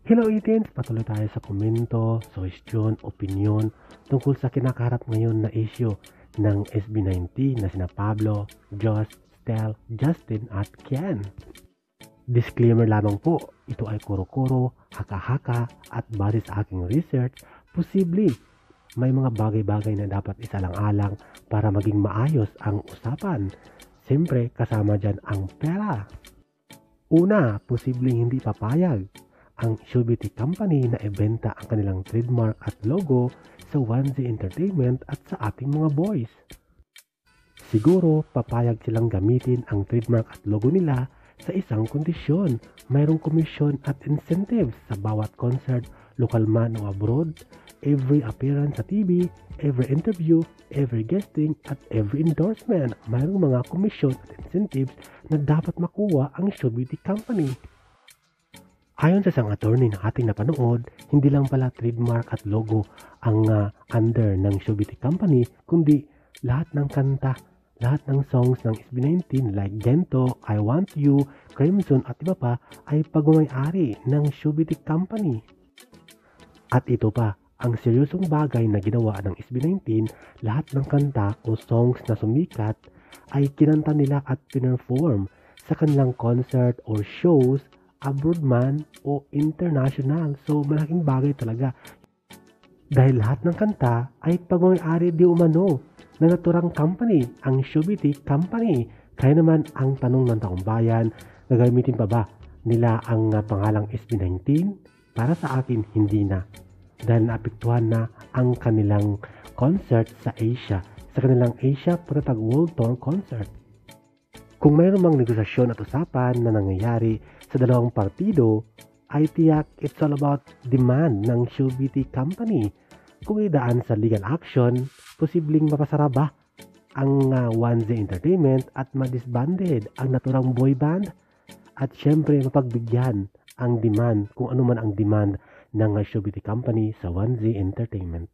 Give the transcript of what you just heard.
Hello Itins! Patuloy tayo sa komento, suggestion, opinion tungkol sa kinakaharap ngayon na issue ng SB19 na sina Pablo, Joss, Stel, Justin at Kian. Disclaimer lamang po, ito ay kuro-kuro, haka-haka at base sa aking research, posible may mga bagay-bagay na dapat isalang-alang para maging maayos ang usapan. Siyempre kasama dyan ang pera. Una, posibleng hindi papayag ang Showbiz Company na ibenta ang kanilang trademark at logo sa 1Z Entertainment at sa ating mga boys. Siguro papayag silang gamitin ang trademark at logo nila sa isang kondisyon. Mayroong komisyon at incentives sa bawat concert, lokal man o abroad, every appearance sa TV, every interview, every guesting at every endorsement. Mayroong mga komisyon at incentives na dapat makuha ang Showbiz Company. Ayon sa isang attorney na ating napanood, hindi lang pala trademark at logo ang under ng Showbiz Company, kundi lahat ng kanta, lahat ng songs ng SB19 like Gento, I Want You, Crimson at iba pa ay pagmamay-ari ng Showbiz Company. At ito pa, ang seryosong bagay na ginawa ng SB19, lahat ng kanta o songs na sumikat ay kinanta nila at pinerform sa kanilang concert or shows abroad man o international. So malaking bagay talaga. Dahil lahat ng kanta ay pagmamay-ari di umano na naturang company, ang Showbiz Company. Kaya naman ang tanong ng taong bayan, gagamitin pa ba nila ang pangalang SB19? Para sa akin, hindi na. Dahil naapektuhan na ang kanilang concert sa Asia, sa kanilang Asia Paratag World Tour Concert. Kung mayroon mang negosasyon at usapan na nangyayari sa dalawang partido, ay tiyak it's all about demand ng Showbiz Company. Kung idaan sa legal action, posibleng mapasara ba ang 1Z Entertainment at madisbanded ang naturang boy band? At syempre mapagbigyan ang demand, kung ano man ang demand ng Showbiz Company sa 1Z Entertainment.